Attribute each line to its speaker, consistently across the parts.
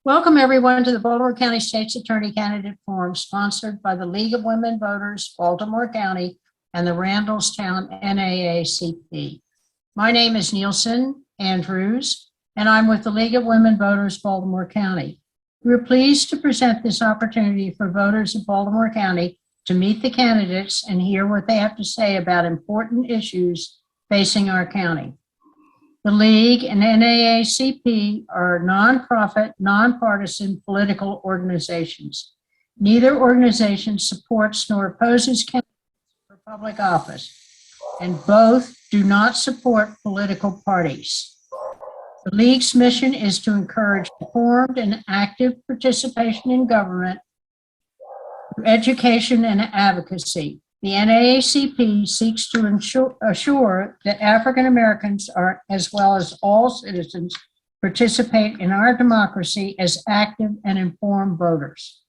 Speaker 1: Welcome, everyone, to the Baltimore County State's Attorney Candidate Forum, sponsored by the League of Women Voters, Baltimore County, and the Randallstown NAACP. My name is Nielsen Andrews, and I'm with the League of Women Voters, Baltimore County. We're pleased to present this opportunity for voters of Baltimore County to meet the candidates and hear what they have to say about important issues facing our county. The League and NAACP are nonprofit, nonpartisan political organizations. Neither organization supports nor opposes candidates for public office, and both do not support political parties. The League's mission is to encourage informed and active participation in government through education and advocacy. The NAACP seeks to assure that African Americans, as well as all citizens, participate in our democracy as active and informed voters.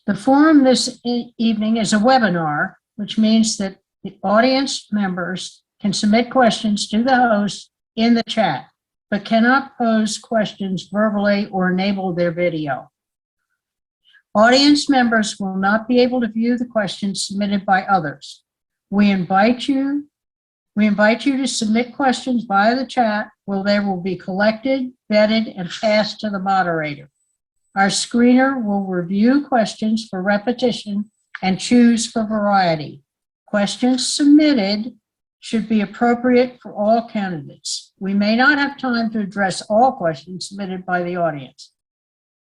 Speaker 1: The forum this evening is a webinar, which means that the audience members can submit questions to the host in the chat, but cannot pose questions verbally or enable their video. Audience members will not be able to view the questions submitted by others. We invite you to submit questions via the chat, where they will be collected, vetted, and passed to the moderator. Our screener will review questions for repetition and choose for variety. Questions submitted should be appropriate for all candidates. We may not have time to address all questions submitted by the audience.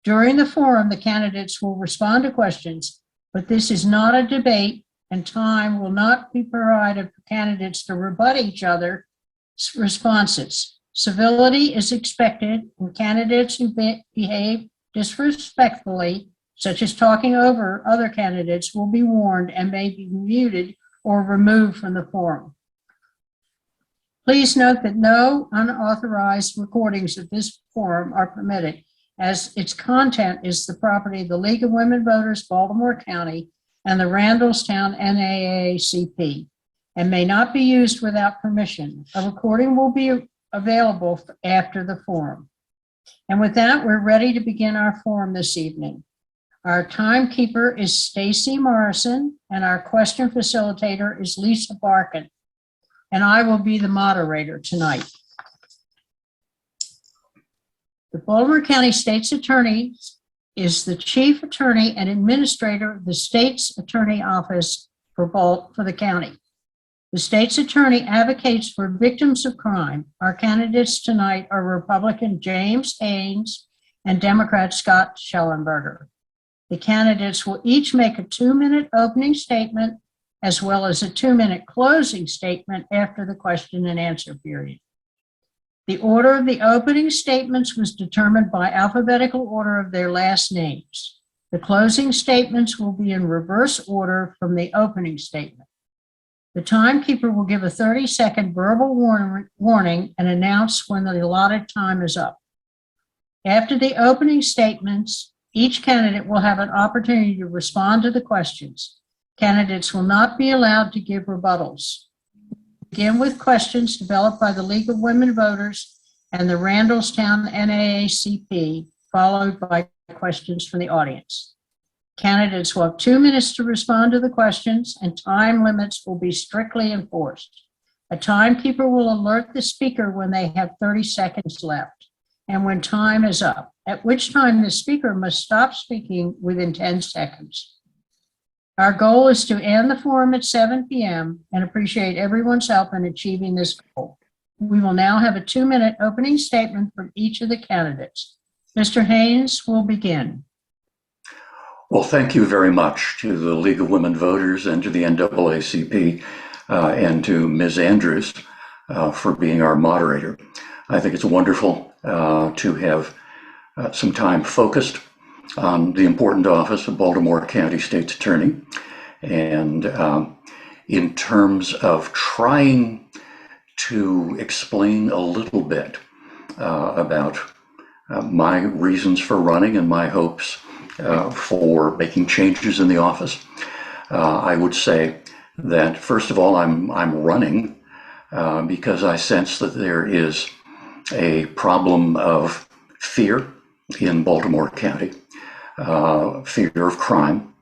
Speaker 1: During the forum, the candidates will respond to questions, but this is not a debate, and time will not be provided for candidates to rebut each other's responses. Civility is expected, and candidates who behave disrespectfully, such as talking over other candidates, will be warned and may be muted or removed from the forum. Please note that no unauthorized recordings of this forum are permitted, as its content is the property of the League of Women Voters, Baltimore County, and the Randallstown NAACP, and may not be used without permission. A recording will be available after the forum. And with that, we're ready to begin our forum this evening. Our timekeeper is Stacy Morrison, and our question facilitator is Lisa Barkin, and I will be the moderator tonight. The Baltimore County State's Attorney is the Chief Attorney and Administrator of the State's Attorney Office for the county. The State's Attorney advocates for victims of crime. Our candidates tonight are Republican James Haynes and Democrat Scott Shellenberger. The candidates will each make a 2-minute opening statement, as well as a 2-minute closing statement after the question and answer period. The order of the opening statements was determined by alphabetical order of their last names. The closing statements will be in reverse order from the opening statement. The timekeeper will give a 30-second verbal warning and announce when the allotted time is up. After the opening statements, each candidate will have an opportunity to respond to the questions. Candidates will not be allowed to give rebuttals. Begin with questions developed by the League of Women Voters and the Randallstown NAACP, followed by questions from the audience. Candidates will have 2 minutes to respond to the questions, and time limits will be strictly enforced. A timekeeper will alert the speaker when they have 30 seconds left and when time is up, at which time the speaker must stop speaking within 10 seconds. Our goal is to end the forum at 7 p.m. and appreciate everyone's help in achieving this goal. We will now have a 2-minute opening statement from each of the candidates. Mr. Haynes will begin.
Speaker 2: Well, thank you very much to the League of Women Voters and to the NAACP and to Ms. Andrews for being our moderator. I think it's wonderful to have some time focused on the important office of Baltimore County State's Attorney. And in terms of trying to explain a little bit about my reasons for running and my hopes for making changes in the office, I would say that, first of all, I'm running because I sense that there is a problem of fear in Baltimore County, fear of crime.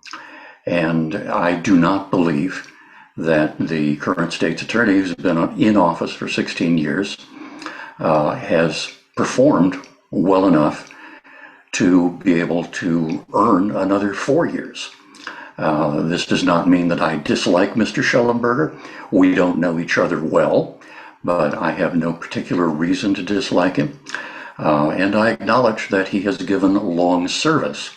Speaker 2: And I do not believe that the current state's attorney, who's been in office for 16 years, has performed well enough to be able to earn another 4 years. This does not mean that I dislike Mr. Shellenberger. We don't know each other well, but I have no particular reason to dislike him. And I acknowledge that he has given long service,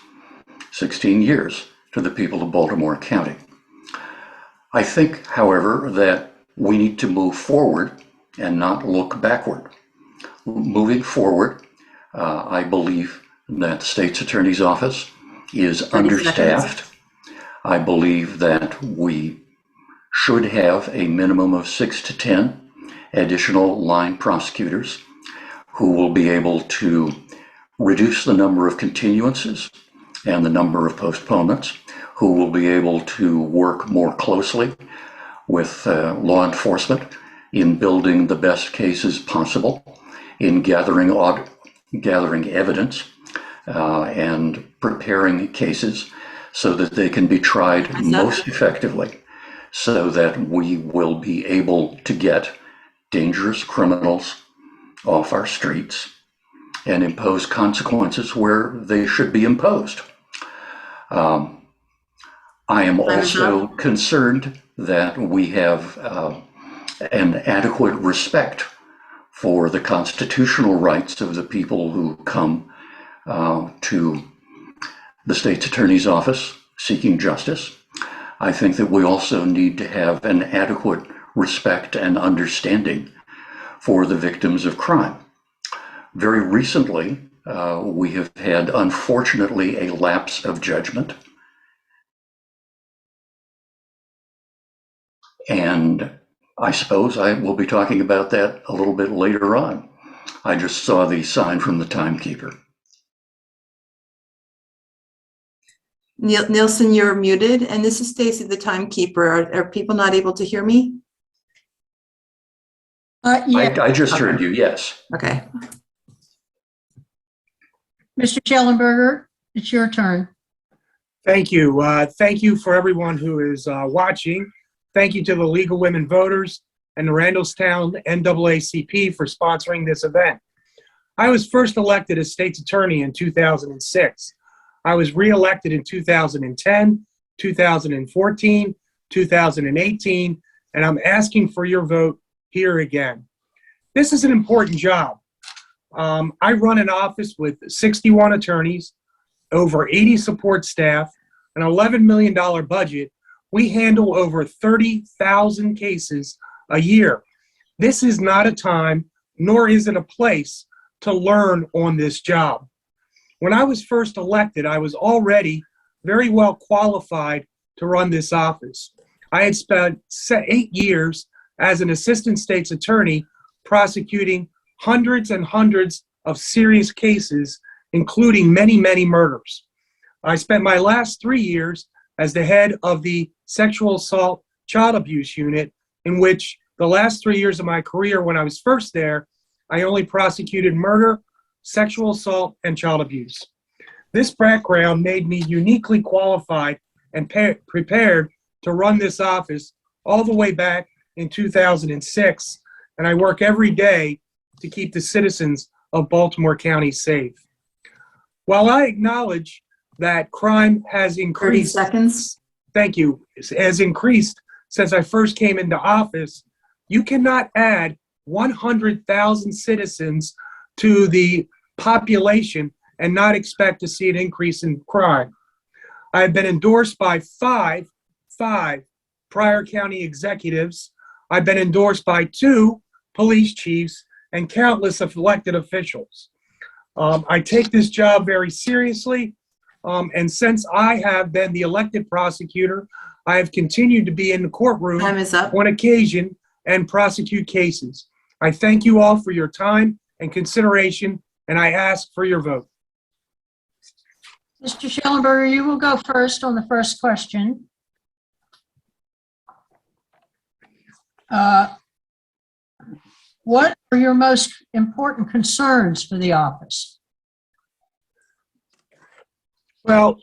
Speaker 2: 16 years, to the people of Baltimore County. I think, however, that we need to move forward and not look backward. Moving forward, I believe that the state's attorney's office is understaffed. I believe that we should have a minimum of 6 to 10 additional line prosecutors who will be able to reduce the number of continuances and the number of postponements, who will be able to work more closely with law enforcement in building the best cases possible, in gathering evidence and preparing cases so that they can be tried most effectively, so that we will be able to get dangerous criminals off our streets and impose consequences where they should be imposed. I am also concerned that we have an adequate respect for the constitutional rights of the people who come to the state's attorney's office seeking justice. I think that we also need to have an adequate respect and understanding for the victims of crime. Very recently, we have had, unfortunately, a lapse of judgment. And I suppose I will be talking about that a little bit later on. I just saw the sign from the timekeeper.
Speaker 3: Nielsen, you're muted. And this is Stacy, the timekeeper. Are people not able to hear me?
Speaker 1: Yeah.
Speaker 2: I just heard you, yes.
Speaker 3: Okay.
Speaker 1: Mr. Shellenberger, it's your turn.
Speaker 4: Thank you. Thank you for everyone who is watching. Thank you to the League of Women Voters and the Randallstown NAACP for sponsoring this event. I was first elected as state's attorney in 2006. I was re-elected in 2010, 2014, 2018, and I'm asking for your vote here again. This is an important job. I run an office with 61 attorneys, over 80 support staff, an $11 million budget. We handle over 30,000 cases a year. This is not a time, nor is it a place, to learn on this job. When I was first elected, I was already very well qualified to run this office. I had spent 8 years as an assistant state's attorney prosecuting hundreds and hundreds of serious cases, including many, many murders. I spent my last 3 years as the head of the sexual assault child abuse unit, in which the last 3 years of my career, when I was first there, I only prosecuted murder, sexual assault, and child abuse. This background made me uniquely qualified and prepared to run this office all the way back in 2006, and I work every day to keep the citizens of Baltimore County safe. While I acknowledge that crime has increased—
Speaker 3: 30 seconds.
Speaker 4: Thank you. Has increased since I first came into office, you cannot add 100,000 citizens to the population and not expect to see an increase in crime. I've been endorsed by five prior county executives. I've been endorsed by 2 police chiefs and countless of elected officials. I take this job very seriously, and since I have been the elected prosecutor, I have continued to be in the courtroom
Speaker 3: Time is up.
Speaker 4: on occasion and prosecute cases. I thank you all for your time and consideration, and I ask for your vote.
Speaker 1: Mr. Shellenberger, you will go first on the first question. What are your most important concerns for the office?
Speaker 4: Well,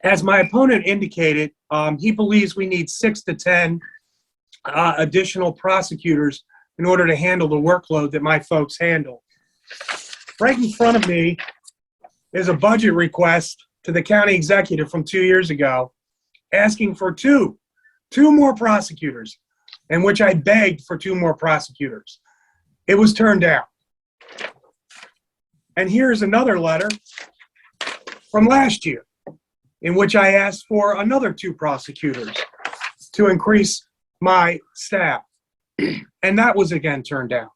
Speaker 4: as my opponent indicated, he believes we need 6 to 10 additional prosecutors in order to handle the workload that my folks handle. Right in front of me is a budget request to the county executive from 2 years ago, asking for two more prosecutors, in which I begged for 2 more prosecutors. It was turned down. And here's another letter from last year, in which I asked for another 2 prosecutors to increase my staff. And that was again turned down.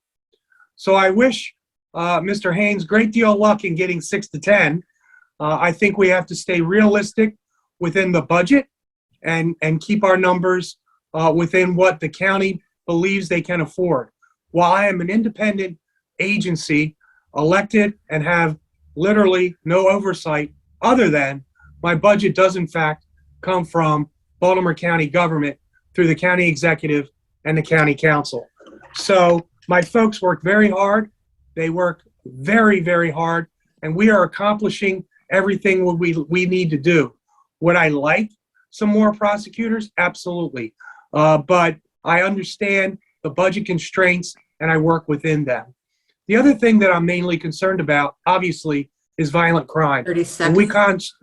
Speaker 4: So I wish Mr. Haynes great deal of luck in getting 6 to 10. I think we have to stay realistic within the budget and keep our numbers within what the county believes they can afford. While I am an independent agency, elected and have literally no oversight other than my budget does in fact come from Baltimore County government through the county executive and the county council. So my folks work very hard. They work very, very hard, and we are accomplishing everything we need to do. Would I like some more prosecutors? Absolutely. But I understand the budget constraints and I work within them. The other thing that I'm mainly concerned about, obviously, is violent crime.
Speaker 3: 30
Speaker 4: And
Speaker 3: seconds.
Speaker 4: we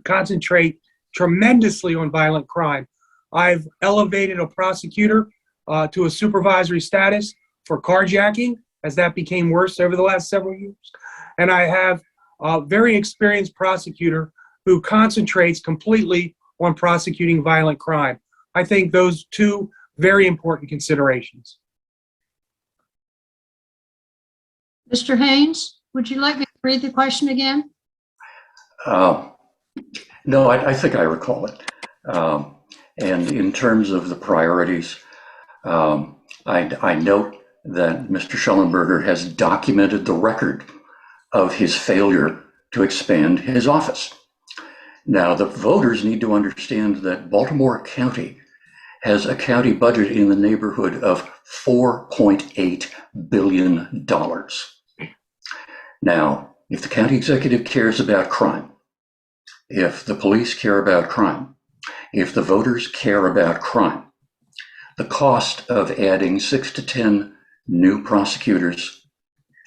Speaker 4: concentrate tremendously on violent crime. I've elevated a prosecutor to a supervisory status for carjacking, as that became worse over the last several years. And I have a very experienced prosecutor who concentrates completely on prosecuting violent crime. I think those 2 very important considerations.
Speaker 1: Mr. Haynes, would you like me to read the question again?
Speaker 2: No, I think I recall it. And in terms of the priorities, I note that Mr. Shellenberger has documented the record of his failure to expand his office. Now, the voters need to understand that Baltimore County has a county budget in the neighborhood of $4.8 billion. Now, if the county executive cares about crime, if the police care about crime, if the voters care about crime, the cost of adding 6 to 10 new prosecutors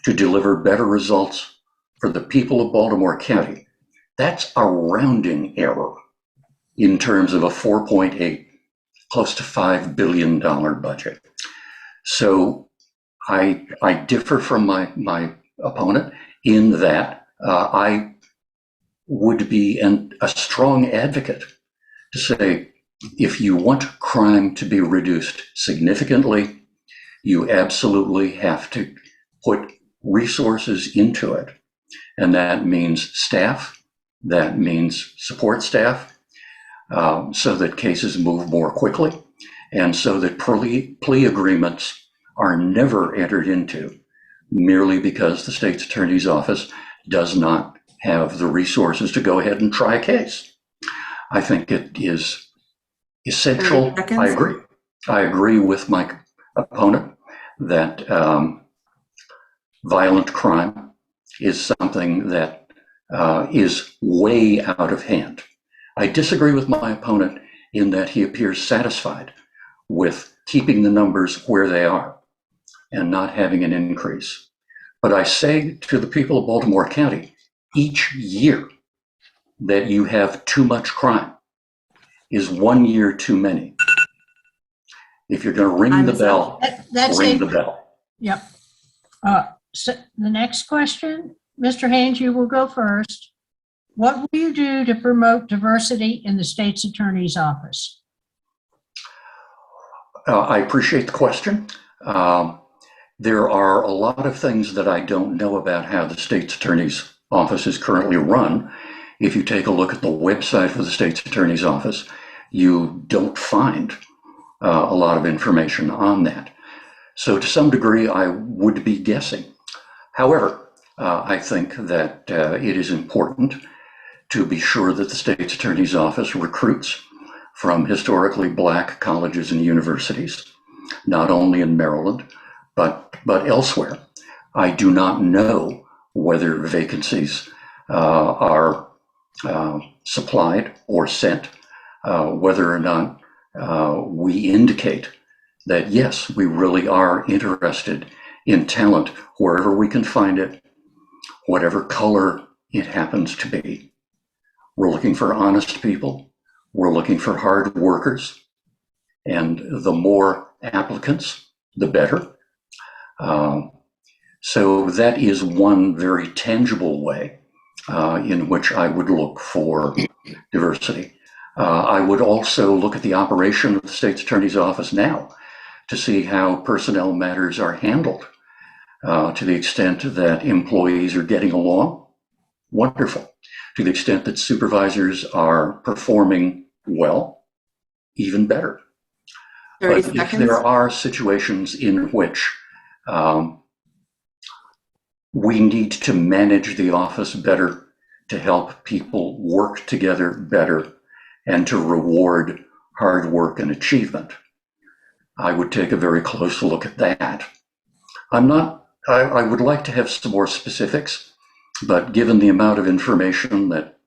Speaker 2: to deliver better results for the people of Baltimore County, that's a rounding error in terms of a 4.8, close to $5 billion budget. So I differ from my opponent in that I would be a strong advocate to say, if you want crime to be reduced significantly, you absolutely have to put resources into it. And that means staff, that means support staff, so that cases move more quickly, and so that plea agreements are never entered into merely because the state's attorney's office does not have the resources to go ahead and try a case. I think it is essential.
Speaker 3: 30 seconds.
Speaker 2: I agree with my opponent that violent crime is something that is way out of hand. I disagree with my opponent in that he appears satisfied with keeping the numbers where they are and not having an increase. But I say to the people of Baltimore County, each year that you have too much crime is 1 year too many. If you're going to ring the bell, ring the bell.
Speaker 1: Yep. So the next question, Mr. Haynes, you will go first. What will you do to promote diversity in the state's attorney's office?
Speaker 2: I appreciate the question. There are a lot of things that I don't know about how the state's attorney's office is currently run. If you take a look at the website for the state's attorney's office, you don't find a lot of information on that. So to some degree, I would be guessing. However, I think that it is important to be sure that the state's attorney's office recruits from historically Black colleges and universities, not only in Maryland, but elsewhere. I do not know whether vacancies are supplied or sent, whether or not we indicate that, yes, we really are interested in talent wherever we can find it, whatever color it happens to be. We're looking for honest people. We're looking for hard workers. And the more applicants, the better. So that is one very tangible way in which I would look for diversity. I would also look at the operation of the state's attorney's office now to see how personnel matters are handled. To the extent that employees are getting along, wonderful. To the extent that supervisors are performing well, even better.
Speaker 3: 30
Speaker 2: But if
Speaker 3: seconds.
Speaker 2: there are situations in which we need to manage the office better, to help people work together better, and to reward hard work and achievement, I would take a very close look at that. I would like to have some more specifics, but given the amount of information that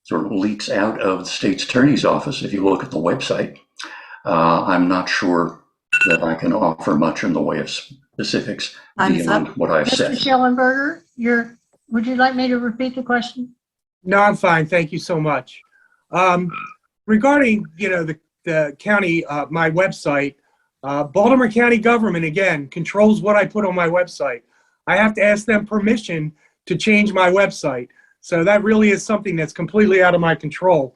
Speaker 2: sort of leaks out of the state's attorney's office, if you look at the website, I'm not sure that I can offer much in the way of specifics
Speaker 3: Time's
Speaker 2: beyond
Speaker 3: up.
Speaker 2: what I've
Speaker 1: Mr.
Speaker 2: said.
Speaker 1: Shellenberger, would you like me to repeat the question?
Speaker 4: No, I'm fine. Thank you so much. Regarding, the county, my website, Baltimore County government, again, controls what I put on my website. I have to ask them permission to change my website. So that really is something that's completely out of my control.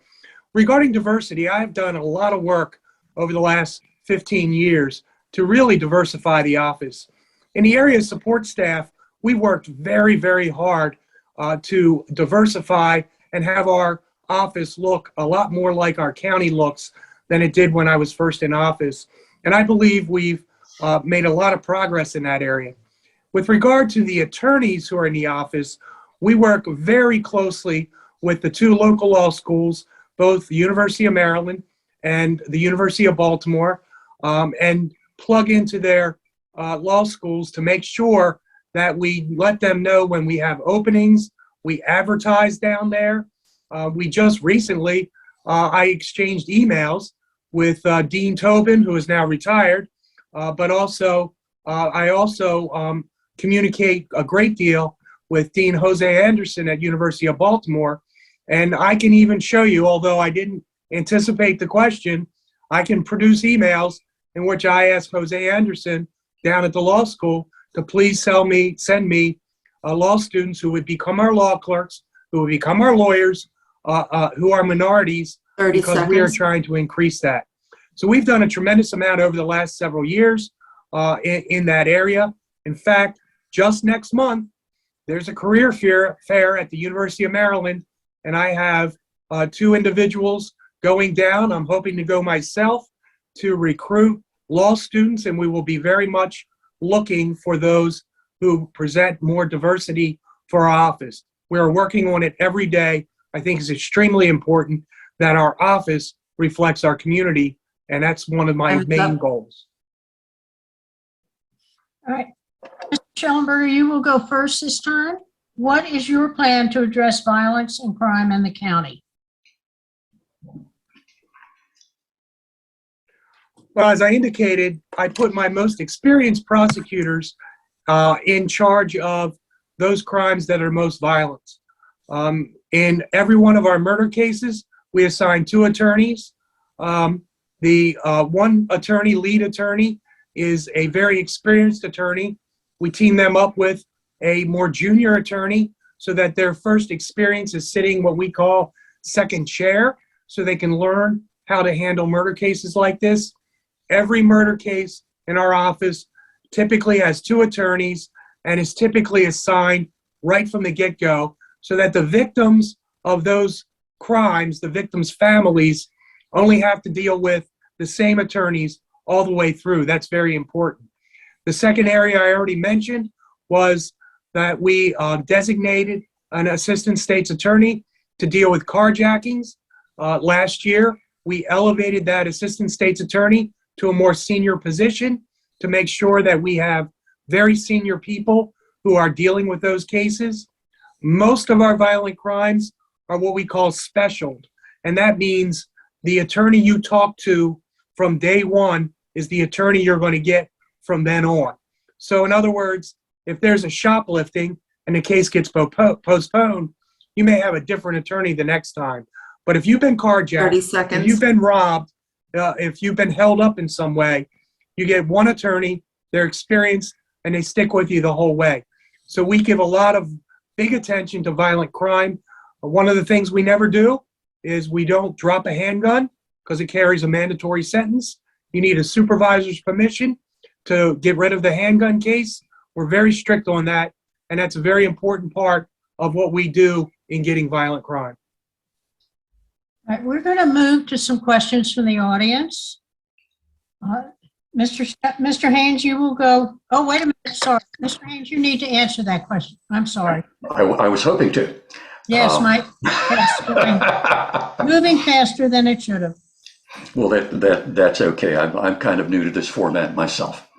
Speaker 4: Regarding diversity, I've done a lot of work over the last 15 years to really diversify the office. In the area of support staff, we worked very, very hard to diversify and have our office look a lot more like our county looks than it did when I was first in office. And I believe we've made a lot of progress in that area. With regard to the attorneys who are in the office, we work very closely with the two local law schools, both the University of Maryland and the University of Baltimore, and plug into their law schools to make sure that we let them know when we have openings. We advertise down there. We just recently, I exchanged emails with Dean Tobin, who is now retired, but also I also communicate a great deal with Dean Jose Anderson at University of Baltimore. And I can even show you, although I didn't anticipate the question, I can produce emails in which I ask Jose Anderson down at the law school to please send me law students who would become our law clerks, who would become our lawyers, who are minorities,
Speaker 3: 30
Speaker 4: because we are
Speaker 3: seconds.
Speaker 4: trying to increase that. So we've done a tremendous amount over the last several years in that area. In fact, just next month, there's a career fair at the University of Maryland, and I have two individuals going down. I'm hoping to go myself to recruit law students, and we will be very much looking for those who present more diversity for our office. We are working on it every day. I think it's extremely important that our office reflects our community, and that's one of my
Speaker 3: Time's
Speaker 4: main
Speaker 3: up.
Speaker 4: goals.
Speaker 1: All right. Mr. Schellenberger, you will go first this time. What is your plan to address violence and crime in the county?
Speaker 4: Well, as I indicated, I put my most experienced prosecutors in charge of those crimes that are most violent. In every one of our murder cases, we assign two attorneys. The one attorney, lead attorney, is a very experienced attorney. We team them up with a more junior attorney so that their first experience is sitting what we call second chair, so they can learn how to handle murder cases like this. Every murder case in our office typically has two attorneys and is typically assigned right from the get-go so that the victims of those crimes, the victims' families, only have to deal with the same attorneys all the way through. That's very important. The second area I already mentioned was that we designated an assistant state's attorney to deal with carjackings. Last year, we elevated that assistant state's attorney to a more senior position to make sure that we have very senior people who are dealing with those cases. Most of our violent crimes are what we call specialed. And that means the attorney you talk to from day one is the attorney you're going to get from then on. So in other words, if there's a shoplifting and the case gets postponed, you may have a different attorney the next time. But if you've been
Speaker 3: 30
Speaker 4: carjacked,
Speaker 3: seconds.
Speaker 4: if you've been robbed, if you've been held up in some way, you get one attorney, they're experienced, and they stick with you the whole way. So we give a lot of big attention to violent crime. One of the things we never do is we don't drop a handgun because it carries a mandatory sentence. You need a supervisor's permission to get rid of the handgun case. We're very strict on that, and that's a very important part of what we do in getting violent crime.
Speaker 1: All right, we're going to move to some questions from the audience. Mr. Haynes, you will go. Oh, wait a minute. Sorry. Mr. Haynes, you need to answer that question. I'm sorry.
Speaker 2: I was hoping to.
Speaker 1: Yes, moving faster than it should have.
Speaker 2: Well, that's okay. I'm kind of new to this format myself.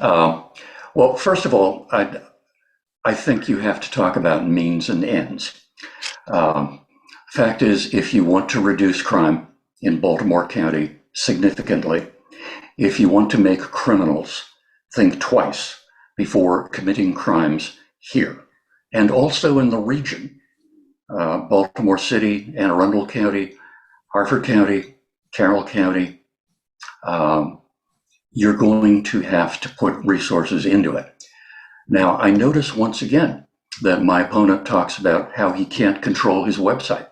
Speaker 2: Well, first of all, I think you have to talk about means and ends. Fact is, if you want to reduce crime in Baltimore County significantly, if you want to make criminals think twice before committing crimes here, and also in the region, Baltimore City, Anne Arundel County, Harford County, Carroll County, you're going to have to put resources into it. Now, I notice once again that my opponent talks about how he can't control his website.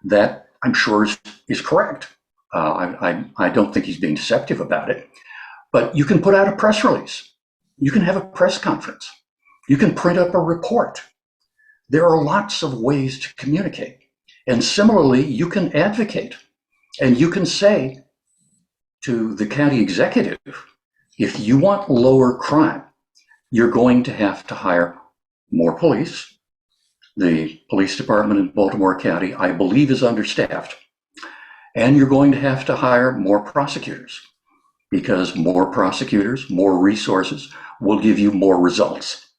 Speaker 2: That, I'm sure, is correct. I don't think he's being deceptive about it. But you can put out a press release. You can have a press conference. You can print up a report. There are lots of ways to communicate. And similarly, you can advocate. And you can say to the county executive, if you want lower crime, you're going to have to hire more police. The police department in Baltimore County, I believe, is understaffed. And you're going to have to hire more prosecutors, because more prosecutors, more resources will give you more results.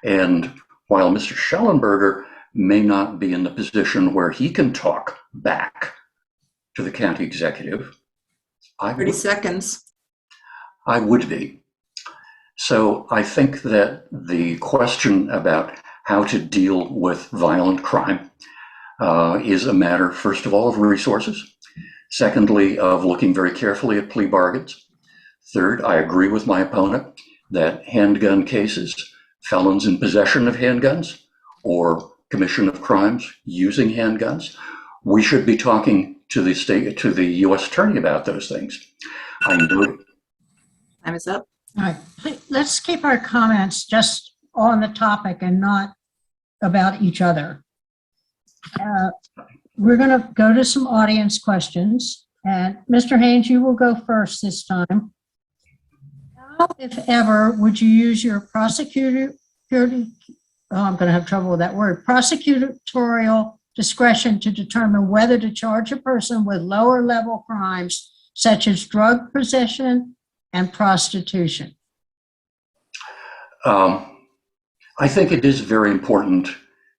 Speaker 2: And while Mr. Shellenberger may not be in the position where he can talk back to the county executive,
Speaker 3: 30 seconds.
Speaker 2: I would be. So I think that the question about how to deal with violent crime is a matter, first of all, of resources. Secondly, of looking very carefully at plea bargains. Third, I agree with my opponent that handgun cases, felons in possession of handguns or commission of crimes using handguns, we should be talking to the U.S. attorney about those things. I know.
Speaker 3: Time is up.
Speaker 1: All right, let's keep our comments just on the topic and not about each other. We're going to go to some audience questions. And Mr. Haynes, you will go first this time. How, if ever, would you use your prosecutorial discretion to determine whether to charge a person with lower level crimes such as drug possession and prostitution?
Speaker 2: I think it is very important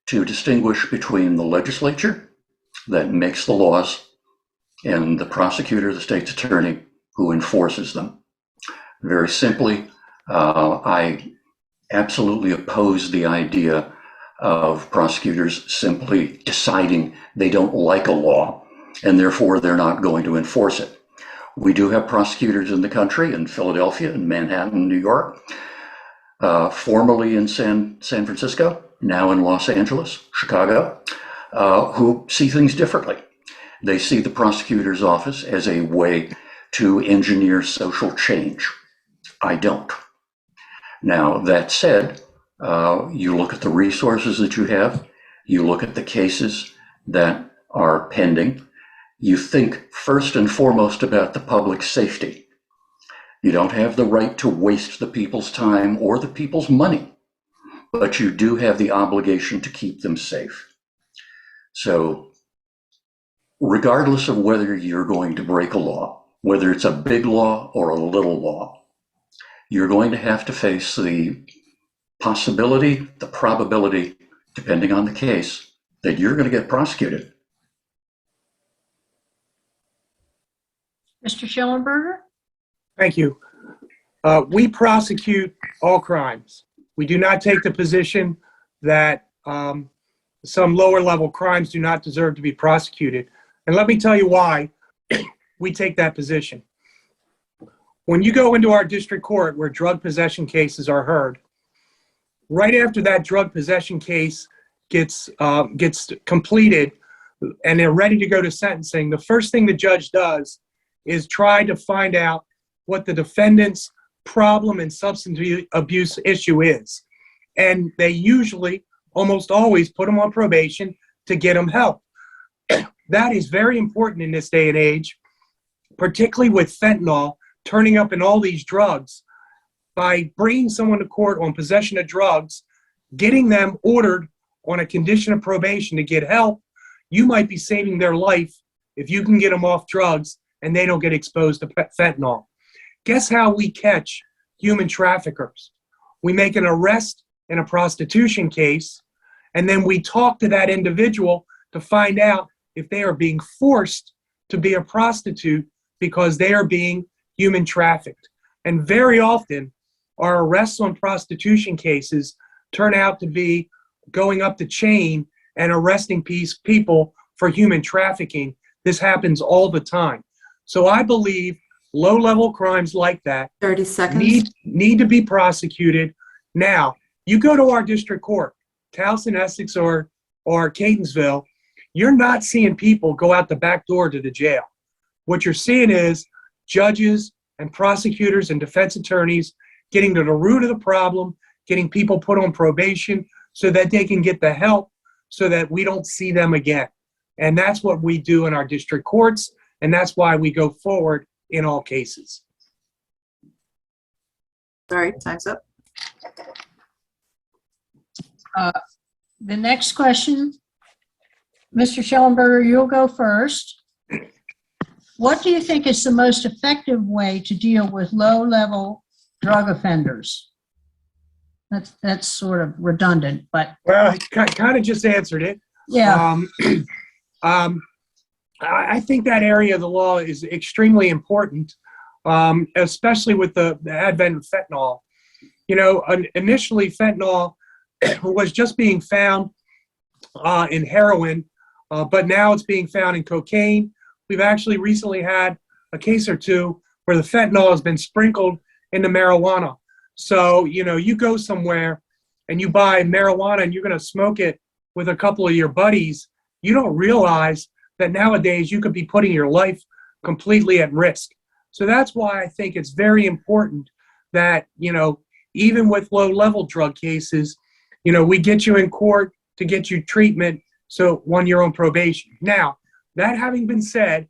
Speaker 2: to distinguish between the legislature that makes the laws and the prosecutor, the state's attorney, who enforces them. Very simply, I absolutely oppose the idea of prosecutors simply deciding they don't like a law and therefore they're not going to enforce it. We do have prosecutors in the country, in Philadelphia, in Manhattan, New York, formerly in San Francisco, now in Los Angeles, Chicago, who see things differently. They see the prosecutor's office as a way to engineer social change. I don't. Now, that said, you look at the resources that you have, you look at the cases that are pending, you think first and foremost about the public safety. You don't have the right to waste the people's time or the people's money, but you do have the obligation to keep them safe. So regardless of whether you're going to break a law, whether it's a big law or a little law, you're going to have to face the possibility, the probability, depending on the case, that you're going to get prosecuted.
Speaker 1: Mr. Shellenberger?
Speaker 4: Thank you. We prosecute all crimes. We do not take the position that some lower level crimes do not deserve to be prosecuted. And let me tell you why we take that position. When you go into our district court where drug possession cases are heard, right after that drug possession case gets completed and they're ready to go to sentencing, the first thing the judge does is try to find out what the defendant's problem and substance abuse issue is. And they usually, almost always, put them on probation to get them help. That is very important in this day and age, particularly with fentanyl turning up in all these drugs. By bringing someone to court on possession of drugs, getting them ordered on a condition of probation to get help, you might be saving their life if you can get them off drugs and they don't get exposed to fentanyl. Guess how we catch human traffickers? We make an arrest in a prostitution case, and then we talk to that individual to find out if they are being forced to be a prostitute because they are being human trafficked. And very often, our arrests on prostitution cases turn out to be going up the chain and arresting people for human trafficking. This happens all the time. So I believe low-level crimes like that
Speaker 3: 30 seconds.
Speaker 4: need to be prosecuted. Now, you go to our district court, Towson, Essex, or Catonsville, you're not seeing people go out the back door to the jail. What you're seeing is judges and prosecutors and defense attorneys getting to the root of the problem, getting people put on probation so that they can get the help so that we don't see them again. And that's what we do in our district courts, and that's why we go forward in all cases.
Speaker 3: Sorry, time's up.
Speaker 1: The next question, Mr. Schellenberger, you'll go first. What do you think is the most effective way to deal with low-level drug offenders? That's sort of redundant, but
Speaker 4: Well, I kind of just answered it.
Speaker 1: yeah.
Speaker 4: I think that area of the law is extremely important, especially with the advent of fentanyl. You know, initially fentanyl was just being found in heroin, but now it's being found in cocaine. We've actually recently had a case or two where the fentanyl has been sprinkled into marijuana. So, you know, you go somewhere and you buy marijuana and you're going to smoke it with a couple of your buddies, you don't realize that nowadays you could be putting your life completely at risk. So that's why I think it's very important that, you know, even with low-level drug cases, you know, we get you in court to get you treatment so when you're on probation. Now, that having been said,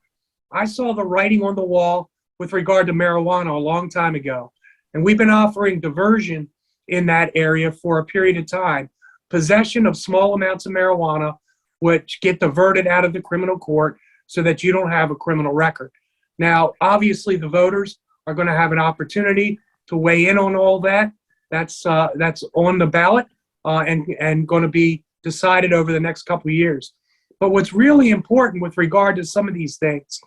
Speaker 4: I saw the writing on the wall with regard to marijuana a long time ago, and we've been offering diversion in that area for a period of time. Possession of small amounts of marijuana, which get diverted out of the criminal court so that you don't have a criminal record. Now, obviously, the voters are going to have an opportunity to weigh in on all that. That's on the ballot and going to be decided over the next couple of years. But what's really important with regard to some of these things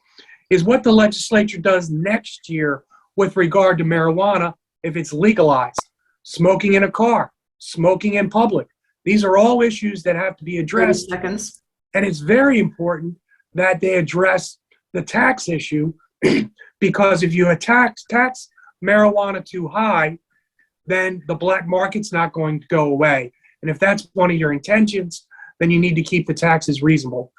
Speaker 4: is what the legislature does next year with regard to marijuana if it's legalized. Smoking in a car, smoking in public. These are all issues that have to be
Speaker 3: 30
Speaker 4: addressed.
Speaker 3: seconds.
Speaker 4: And it's very important that they address the tax issue because if you tax marijuana too high, then the black market's not going to go away. And if that's one of your intentions, then you need to keep the taxes reasonable.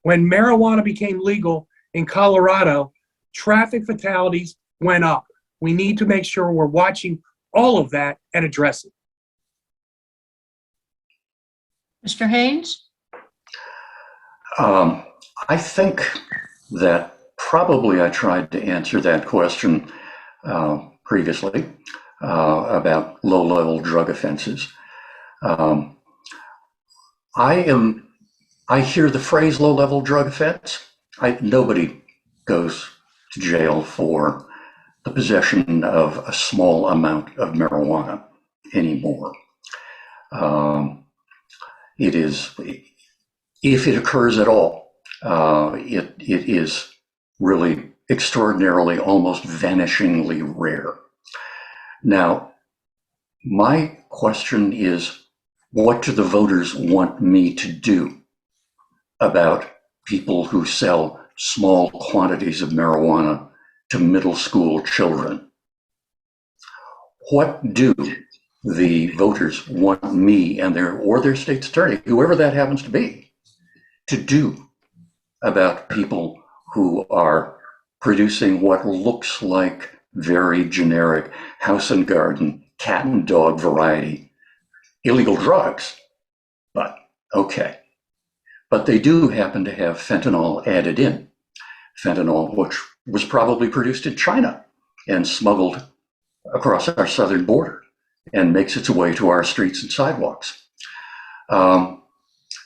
Speaker 4: When marijuana became legal in Colorado, traffic fatalities went up. We need to make sure we're watching all of that and address it.
Speaker 1: Mr. Haynes?
Speaker 2: I think that probably I tried to answer that question previously about low-level drug offenses. I hear the phrase low-level drug offense. Nobody goes to jail for the possession of a small amount of marijuana anymore. if it occurs at all, it is really extraordinarily, almost vanishingly rare. Now, my question is, what do the voters want me to do about people who sell small quantities of marijuana to middle school children? What do the voters want me and their state's attorney, whoever that happens to be, to do about people who are producing what looks like very generic house and garden, cat and dog variety illegal drugs? But okay. But they do happen to have fentanyl added in. Fentanyl, which was probably produced in China and smuggled across our southern border and makes its way to our streets and sidewalks.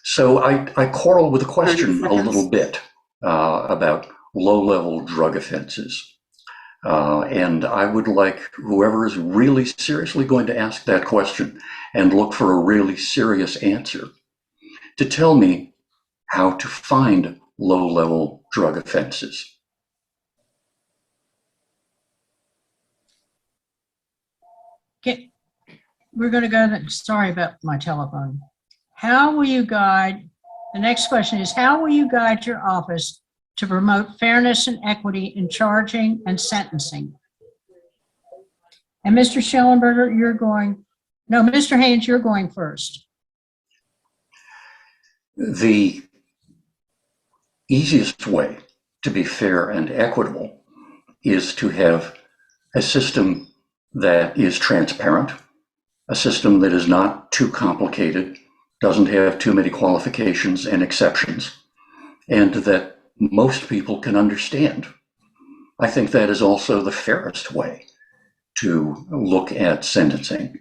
Speaker 2: So I quarrel with the question a little bit about low-level drug offenses. And I would like whoever is really seriously going to ask that question and look for a really serious answer to tell me how to find low-level drug offenses.
Speaker 1: Okay, we're going to go, sorry about my telephone. How will you guide, the next question is, how will you guide your office to promote fairness and equity in charging and sentencing? And Mr. Shellenberger, you're going, no, Mr. Haynes, you're going first.
Speaker 2: The easiest way to be fair and equitable is to have a system that is transparent, a system that is not too complicated, doesn't have too many qualifications and exceptions, and that most people can understand. I think that is also the fairest way to look at sentencing.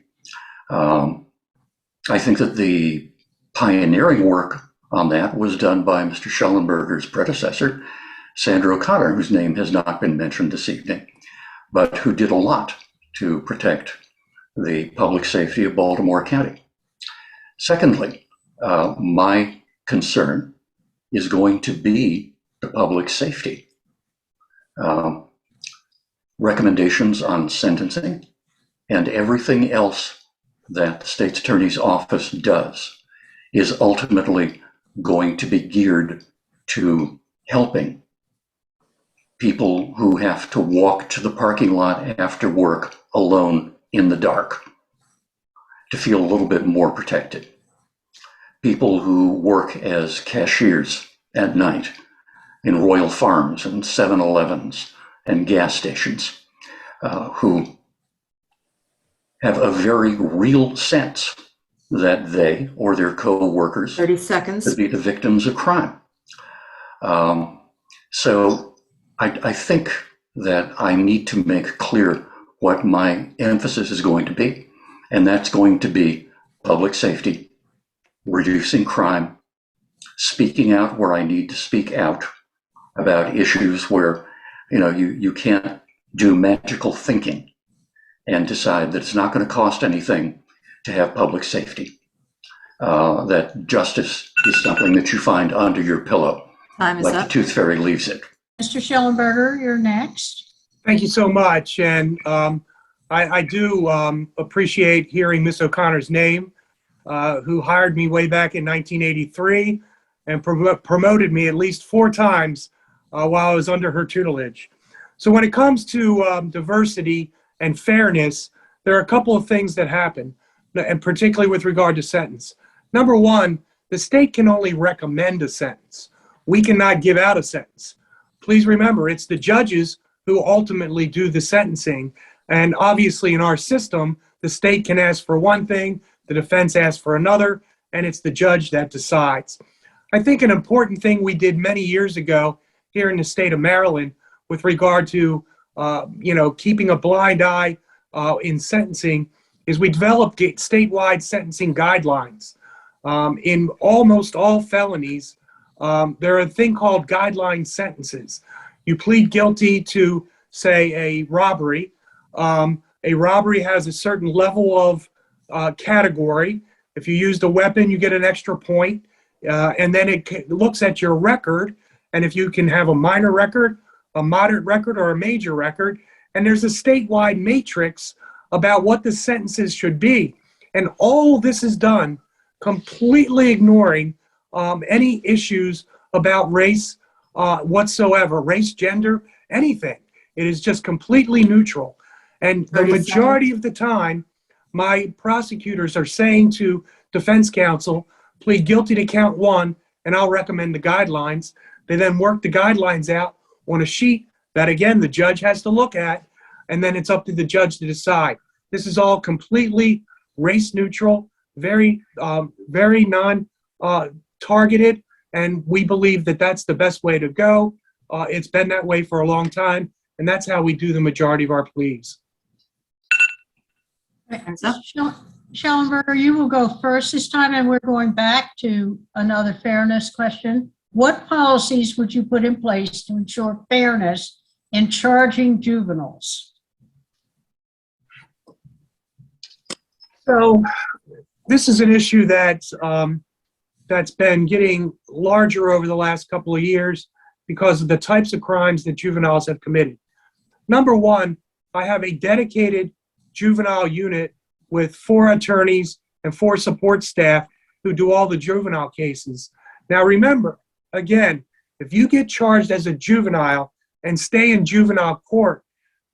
Speaker 2: I think that the pioneering work on that was done by Mr. Shellenberger's predecessor, Sandra O'Connor, whose name has not been mentioned this evening, but who did a lot to protect the public safety of Baltimore County. Secondly, my concern is going to be the public safety. Recommendations on sentencing and everything else that the state's attorney's office does is ultimately going to be geared to helping people who have to walk to the parking lot after work alone in the dark to feel a little bit more protected. People who work as cashiers at night in Royal Farms and 7-Elevens and gas stations, who have a very real sense that they or their co-workers
Speaker 3: 30 seconds.
Speaker 2: could be the victims of crime. So I think that I need to make clear what my emphasis is going to be, and that's going to be public safety, reducing crime, speaking out where I need to speak out about issues where, you can't do magical thinking and decide that it's not going to cost anything to have public safety. That justice is something that you find under your pillow,
Speaker 3: Time is
Speaker 2: like
Speaker 3: up.
Speaker 2: the tooth fairy leaves it.
Speaker 1: Mr. Shellenberger, you're next.
Speaker 4: Thank you so much. And I do appreciate hearing Miss O'Connor's name, who hired me way back in 1983 and promoted me at least 4 times while I was under her tutelage. So when it comes to diversity and fairness, there are a couple of things that happen, and particularly with regard to sentence. Number one, the state can only recommend a sentence. We cannot give out a sentence. Please remember, it's the judges who ultimately do the sentencing. And obviously in our system, the state can ask for one thing, the defense asks for another, and it's the judge that decides. I think an important thing we did many years ago here in the state of Maryland with regard to keeping a blind eye in sentencing is we developed statewide sentencing guidelines. In almost all felonies, there are a thing called guideline sentences. You plead guilty to, say, a robbery. A robbery has a certain level of category. If you used a weapon, you get an extra point. and then it looks at your record, and if you can have a minor record, a moderate record, or a major record, and there's a statewide matrix about what the sentences should be. And all this is done completely ignoring any issues about race whatsoever, race, gender, anything. It is just completely neutral. And the
Speaker 3: 30
Speaker 4: majority of the time, my prosecutors are saying to defense counsel, plead guilty to count one, and I'll recommend the guidelines. They then work the guidelines out on a sheet that, again, the judge has to look at, and then it's up to the judge to decide. This is all completely race neutral, very non-targeted, and we believe that that's the best way to go. It's been that way for a long time, and that's how we do the majority of our pleas.
Speaker 3: Hands up.
Speaker 1: Shellenberger, you will go first this time, and we're going back to another fairness question. What policies would you put in place to ensure fairness in charging juveniles?
Speaker 4: So this is an issue that's been getting larger over the last couple of years because of the types of crimes that juveniles have committed. Number one, I have a dedicated juvenile unit with 4 attorneys and 4 support staff who do all the juvenile cases. Now remember, again, if you get charged as a juvenile and stay in juvenile court,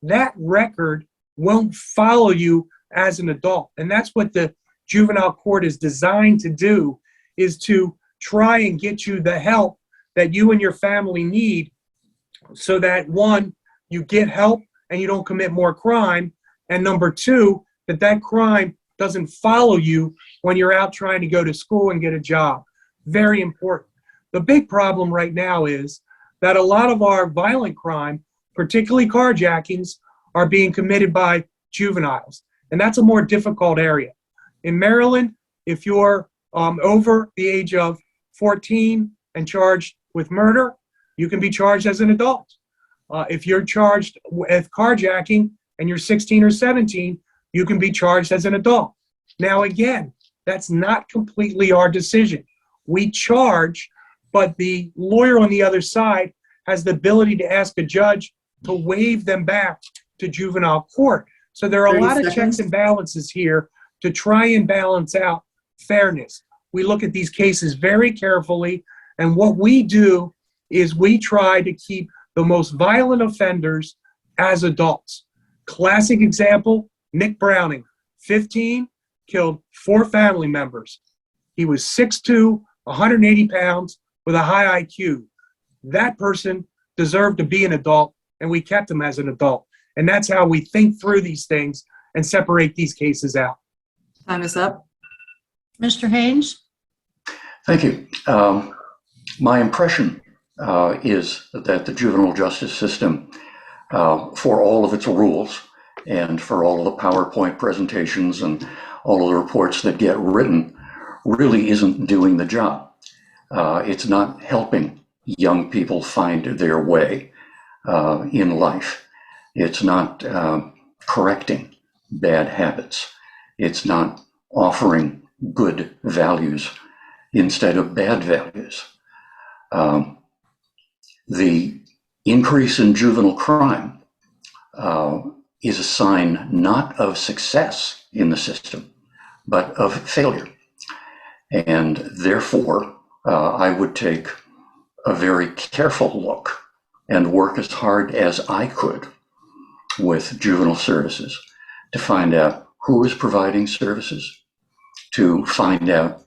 Speaker 4: that record won't follow you as an adult. And that's what the juvenile court is designed to do, is to try and get you the help that you and your family need so that, one, you get help and you don't commit more crime, and number two, that crime doesn't follow you when you're out trying to go to school and get a job. Very important. The big problem right now is that a lot of our violent crime, particularly carjackings, are being committed by juveniles. And that's a more difficult area. In Maryland, if you're over the age of 14 and charged with murder, you can be charged as an adult. If you're charged with carjacking and you're 16 or 17, you can be charged as an adult. Now, again, that's not completely our decision. We charge, but the lawyer on the other side has the ability to ask a judge to waive them back to juvenile court. So there are a lot of checks and balances here to try and balance out fairness. We look at these cases very carefully, and what we do is we try to keep the most violent offenders as adults. Classic example, Nick Browning, 15, killed 4 family members. He was 6'2", 180 pounds, with a high IQ. That person deserved to be an adult, and we kept him as an adult. And that's how we think through these things and separate these cases out.
Speaker 3: Time is up.
Speaker 1: Mr. Haynes?
Speaker 2: Thank you. My impression is that the juvenile justice system, for all of its rules and for all of the PowerPoint presentations and all of the reports that get written, really isn't doing the job. It's not helping young people find their way in life. It's not correcting bad habits. It's not offering good values instead of bad values. The increase in juvenile crime is a sign not of success in the system, but of failure. And therefore, I would take a very careful look and work as hard as I could with juvenile services to find out who is providing services, to find out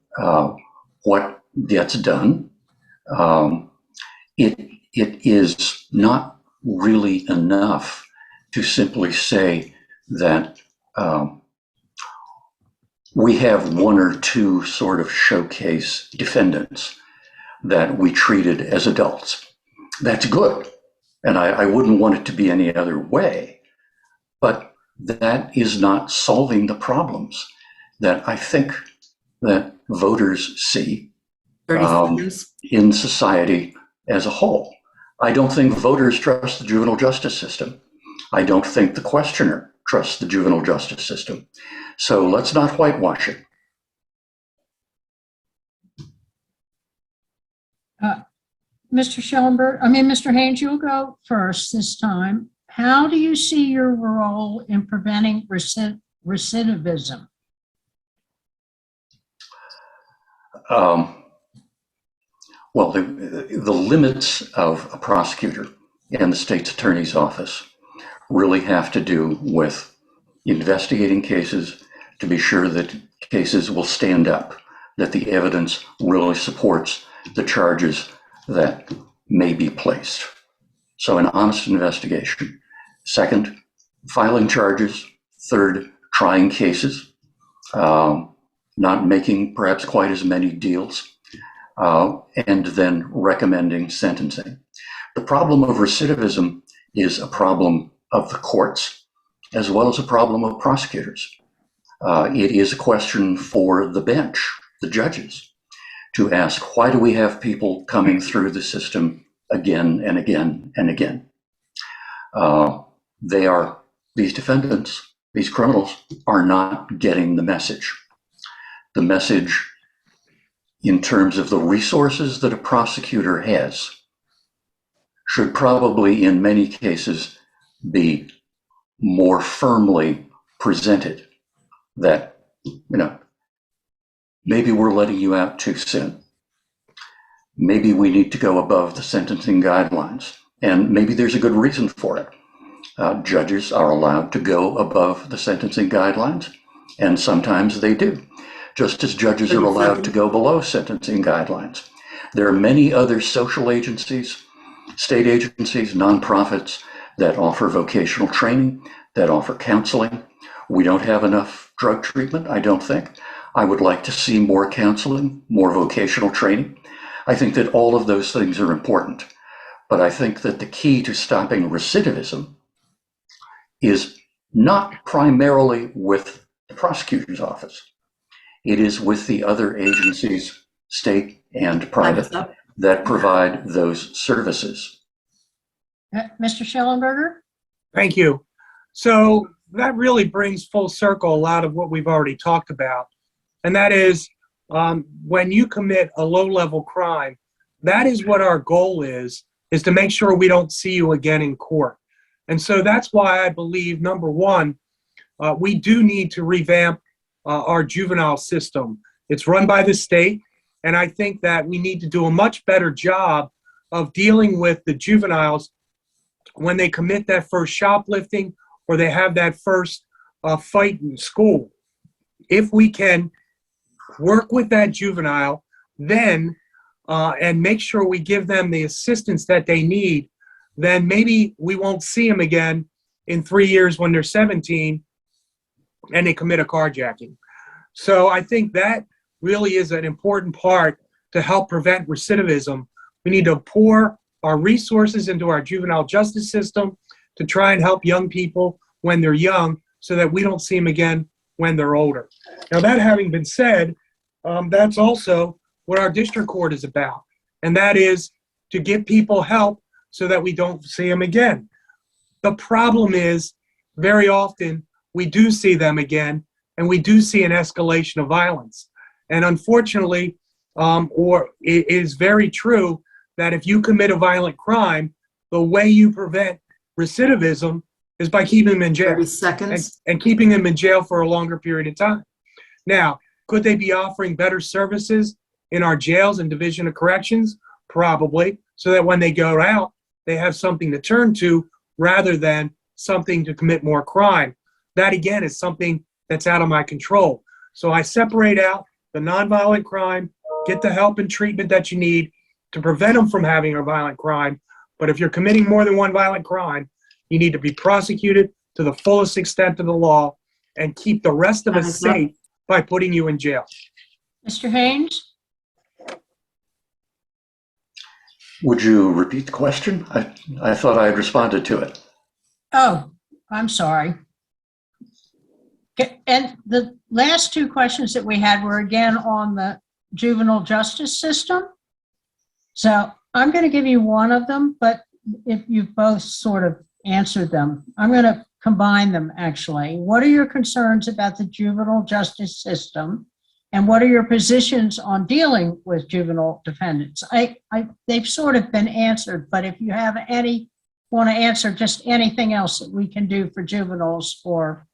Speaker 2: what gets done. It is not really enough to simply say that we have 1 or 2 sort of showcase defendants that we treated as adults. That's good, and I wouldn't want it to be any other way, but that is not solving the problems that I think that voters see
Speaker 3: 30 seconds.
Speaker 2: in society as a whole. I don't think voters trust the juvenile justice system. I don't think the questioner trusts the juvenile justice system. So let's not whitewash it.
Speaker 1: Mr. Haynes, you'll go first this time. How do you see your role in preventing recidivism?
Speaker 2: Well, the limits of a prosecutor and the state's attorney's office really have to do with investigating cases to be sure that cases will stand up, that the evidence really supports the charges that may be placed. So an honest investigation. Second, filing charges. Third, trying cases, not making perhaps quite as many deals, and then recommending sentencing. The problem of recidivism is a problem of the courts as well as a problem of prosecutors. It is a question for the bench, the judges, to ask, why do we have people coming through the system again and again and again? These defendants, these criminals, are not getting the message. The message in terms of the resources that a prosecutor has should probably, in many cases, be more firmly presented. That, maybe we're letting you out too soon. Maybe we need to go above the sentencing guidelines, and maybe there's a good reason for it. Judges are allowed to go above the sentencing guidelines, and sometimes they do, just as judges are allowed to go below sentencing guidelines. There are many other social agencies, state agencies, nonprofits that offer vocational training, that offer counseling. We don't have enough drug treatment, I don't think. I would like to see more counseling, more vocational training. I think that all of those things are important. But I think that the key to stopping recidivism is not primarily with the prosecutor's office. It is with the other agencies, state and private, that provide those services.
Speaker 1: Mr. Shellenberger?
Speaker 4: Thank you. So that really brings full circle a lot of what we've already talked about. And that is when you commit a low-level crime, that is what our goal is to make sure we don't see you again in court. And so that's why I believe, number one, we do need to revamp our juvenile system. It's run by the state, and I think that we need to do a much better job of dealing with the juveniles when they commit that first shoplifting or they have that first fight in school. If we can work with that juvenile then and make sure we give them the assistance that they need, then maybe we won't see them again in 3 years when they're 17 and they commit a carjacking. So I think that really is an important part to help prevent recidivism. We need to pour our resources into our juvenile justice system to try and help young people when they're young so that we don't see them again when they're older. Now, that having been said, that's also what our district court is about, and that is to give people help so that we don't see them again. The problem is very often we do see them again, and we do see an escalation of violence. And unfortunately, or it is very true that if you commit a violent crime, the way you prevent recidivism is by keeping them in jail.
Speaker 3: 30 seconds.
Speaker 4: And keeping them in jail for a longer period of time. Now, could they be offering better services in our jails and Division of Corrections? Probably, so that when they go out, they have something to turn to rather than something to commit more crime. That, again, is something that's out of my control. So I separate out the nonviolent crime, get the help and treatment that you need to prevent them from having a violent crime. But if you're committing more than one violent crime, you need to be prosecuted to the fullest extent of the law and keep the rest of us safe by putting you in jail.
Speaker 1: Mr. Haynes?
Speaker 2: Would you repeat the question? I thought I had responded to it.
Speaker 1: Oh, I'm sorry. And the last two questions that we had were again on the juvenile justice system. So I'm going to give you one of them, but if you've both sort of answered them, I'm going to combine them actually. What are your concerns about the juvenile justice system? And what are your positions on dealing with juvenile defendants? They've sort of been answered, but if you have any, want to answer just anything else that we can do for juveniles or.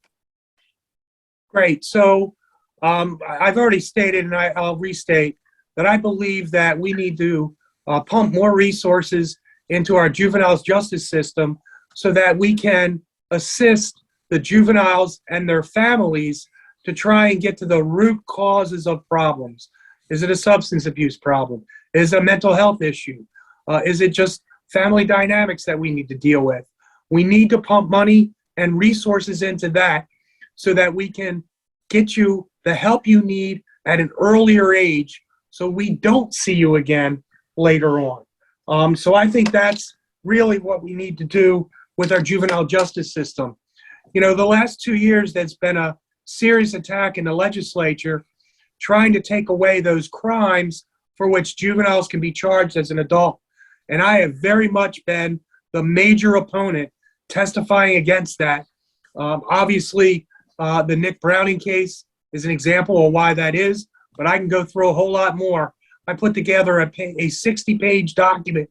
Speaker 4: Great. So I've already stated, and I'll restate, that I believe that we need to pump more resources into our juvenile justice system so that we can assist the juveniles and their families to try and get to the root causes of problems. Is it a substance abuse problem? Is it a mental health issue? Is it just family dynamics that we need to deal with? We need to pump money and resources into that so that we can get you the help you need at an earlier age so we don't see you again later on. So I think that's really what we need to do with our juvenile justice system. You know, the last 2 years, there's been a serious attack in the legislature trying to take away those crimes for which juveniles can be charged as an adult. And I have very much been the major opponent testifying against that. Obviously, the Nick Browning case is an example of why that is, but I can go through a whole lot more. I put together a 60-page document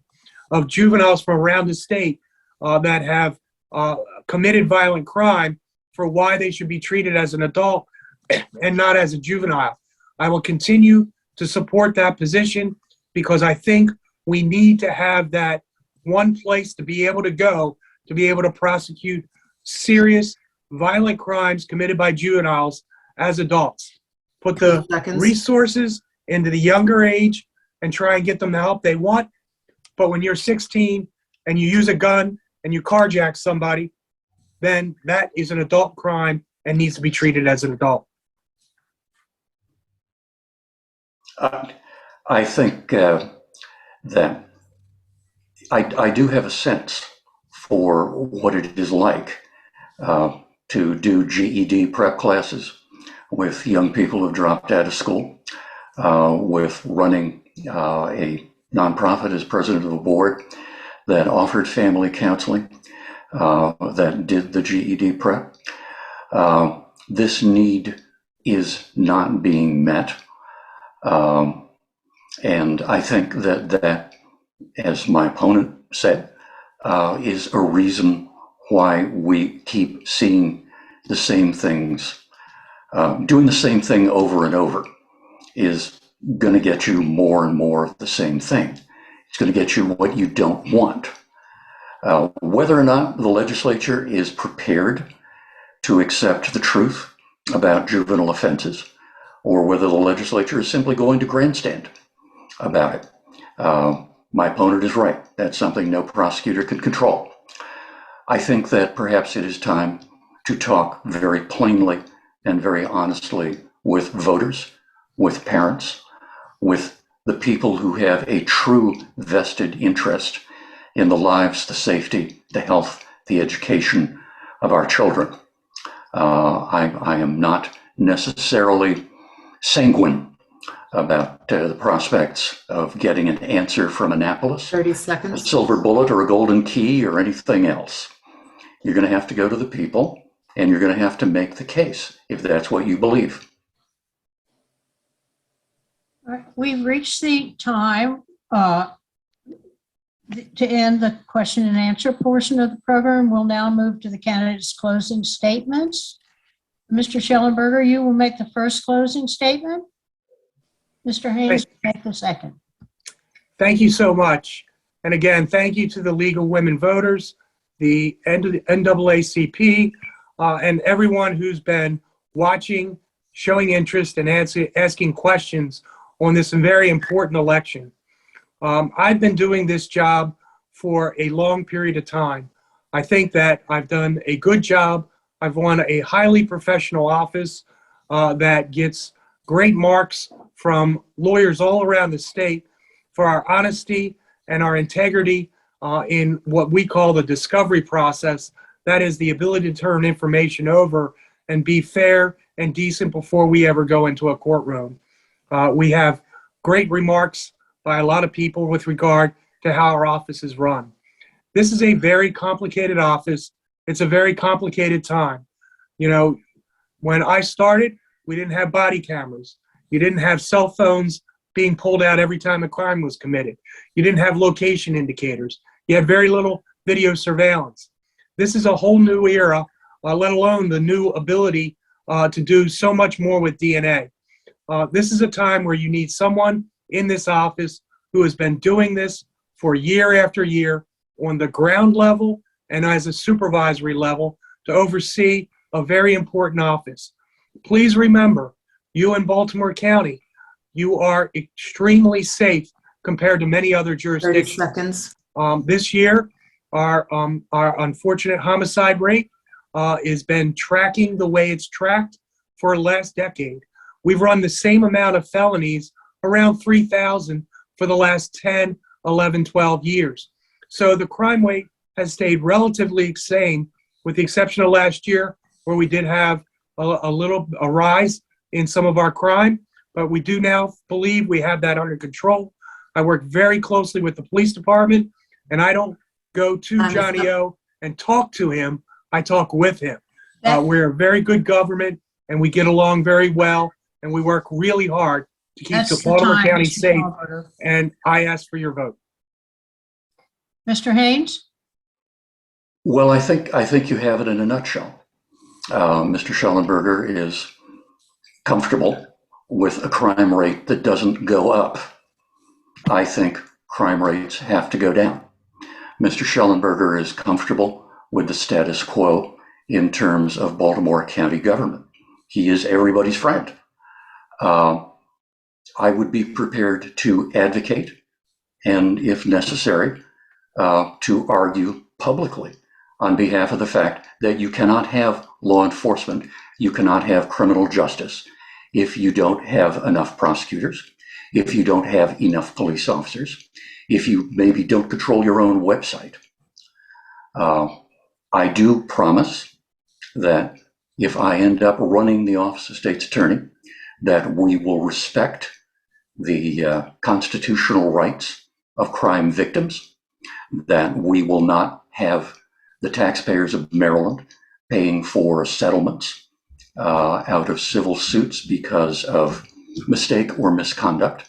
Speaker 4: of juveniles from around the state that have committed violent crime for why they should be treated as an adult and not as a juvenile. I will continue to support that position because I think we need to have that one place to be able to go to be able to prosecute serious violent crimes committed by juveniles as adults. Put the resources into the younger age and try and get them the help they want. But when you're 16 and you use a gun and you carjack somebody, then that is an adult crime and needs to be treated as an adult.
Speaker 2: I think that I do have a sense for what it is like to do GED prep classes with young people who've dropped out of school, with running a nonprofit as president of a board that offered family counseling, that did the GED prep. This need is not being met. And I think that, as my opponent said, is a reason why we keep seeing the same things. Doing the same thing over and over is going to get you more and more of the same thing. It's going to get you what you don't want. Whether or not the legislature is prepared to accept the truth about juvenile offenses, or whether the legislature is simply going to grandstand about it. My opponent is right. That's something no prosecutor can control. I think that perhaps it is time to talk very plainly and very honestly with voters, with parents, with the people who have a true vested interest in the lives, the safety, the health, the education of our children. I am not necessarily sanguine about the prospects of getting an answer from Annapolis,
Speaker 3: 30
Speaker 2: a
Speaker 3: seconds.
Speaker 2: silver bullet or a golden key or anything else. You're going to have to go to the people and you're going to have to make the case if that's what you believe.
Speaker 1: All right, we've reached the time to end the question and answer portion of the program. We'll now move to the candidates' closing statements. Mr. Shellenberger, you will make the first closing statement. Mr. Haynes will make the second.
Speaker 4: Thank you so much. And again, thank you to the League of Women Voters, the NAACP, and everyone who's been watching, showing interest, and asking questions on this very important election. I've been doing this job for a long period of time. I think that I've done a good job. I've won a highly professional office that gets great marks from lawyers all around the state for our honesty and our integrity in what we call the discovery process. That is the ability to turn information over and be fair and decent before we ever go into a courtroom. We have great remarks by a lot of people with regard to how our office is run. This is a very complicated office. It's a very complicated time. You know, when I started, we didn't have body cameras. You didn't have cell phones being pulled out every time a crime was committed. You didn't have location indicators. You had very little video surveillance. This is a whole new era, let alone the new ability to do so much more with DNA. This is a time where you need someone in this office who has been doing this for year after year on the ground level and as a supervisory level to oversee a very important office. Please remember, you in Baltimore County, you are extremely safe compared to many other
Speaker 3: 30
Speaker 4: jurisdictions.
Speaker 3: seconds.
Speaker 4: This year, our unfortunate homicide rate has been tracking the way it's tracked for the last decade. We've run the same amount of felonies, around 3,000, for the last 10, 11, 12 years. So the crime rate has stayed relatively same, with the exception of last year, where we did have a rise in some of our crime, but we do now believe we have that under control. I work very closely with the police department, and I don't go to Johnny O and talk to him, I talk with him. We're a very good government, and we get along very well, and we work really hard to keep the Baltimore County safe, and I ask for your vote.
Speaker 1: Mr. Haynes?
Speaker 2: Well, I think you have it in a nutshell. Mr. Shellenberger is comfortable with a crime rate that doesn't go up. I think crime rates have to go down. Mr. Shellenberger is comfortable with the status quo in terms of Baltimore County government. He is everybody's friend. I would be prepared to advocate and, if necessary, to argue publicly on behalf of the fact that you cannot have law enforcement, you cannot have criminal justice if you don't have enough prosecutors, if you don't have enough police officers, if you maybe don't control your own website. I do promise that if I end up running the Office of State's Attorney, that we will respect the constitutional rights of crime victims, that we will not have the taxpayers of Maryland paying for settlements out of civil suits because of mistake or misconduct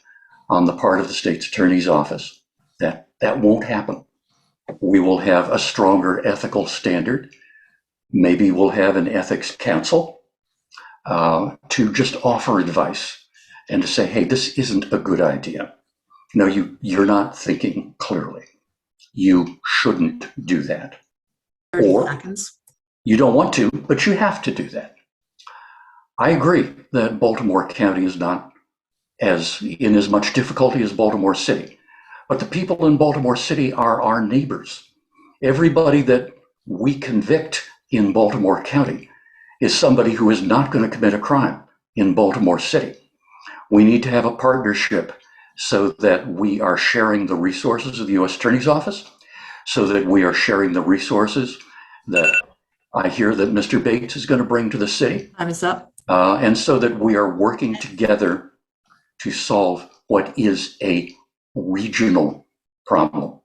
Speaker 2: on the part of the state's attorney's office. That won't happen. We will have a stronger ethical standard. Maybe we'll have an ethics council to just offer advice and to say, hey, this isn't a good idea. No, you're not thinking clearly. You shouldn't do that.
Speaker 3: 30
Speaker 2: Or
Speaker 3: seconds.
Speaker 2: you don't want to, but you have to do that. I agree that Baltimore County is not in as much difficulty as Baltimore City, but the people in Baltimore City are our neighbors. Everybody that we convict in Baltimore County is somebody who is not going to commit a crime in Baltimore City. We need to have a partnership so that we are sharing the resources of the U.S. Attorney's Office, so that we are sharing the resources that I hear that Mr. Bates is going to bring to the city.
Speaker 3: Time is up.
Speaker 2: And so that we are working together to solve what is a regional problem,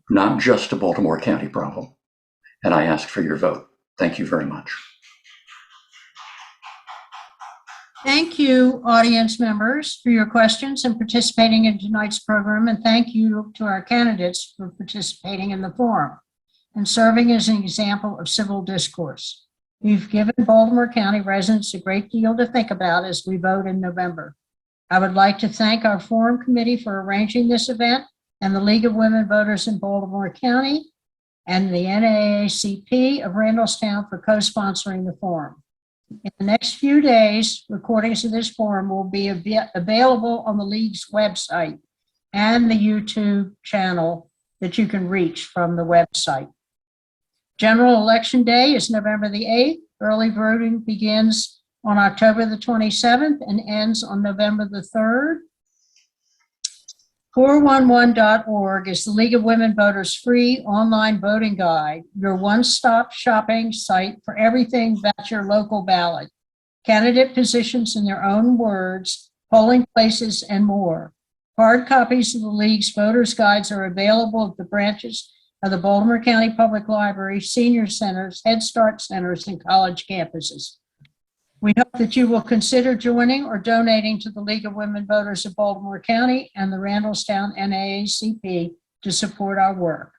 Speaker 2: not just a Baltimore County problem. And I ask for your vote. Thank you very much.
Speaker 1: Thank you, audience members, for your questions and participating in tonight's program. And thank you to our candidates for participating in the forum and serving as an example of civil discourse. You've given Baltimore County residents a great deal to think about as we vote in November. I would like to thank our forum committee for arranging this event and the League of Women Voters in Baltimore County and the NAACP of Randallstown for co-sponsoring the forum. In the next few days, recordings of this forum will be available on the League's website and the YouTube channel that you can reach from the website. General Election Day is November the 8th. Early voting begins on October the 27th and ends on November the 3rd. 411.org is the League of Women Voters' free online voting guide, your one-stop shopping site for everything about your local ballot, candidate positions in their own words, polling places, and more. Hard copies of the League's voters' guides are available at the branches of the Baltimore County Public Library, senior centers, Head Start centers, and college campuses. We hope that you will consider joining or donating to the League of Women Voters of Baltimore County and the Randallstown NAACP to support our work.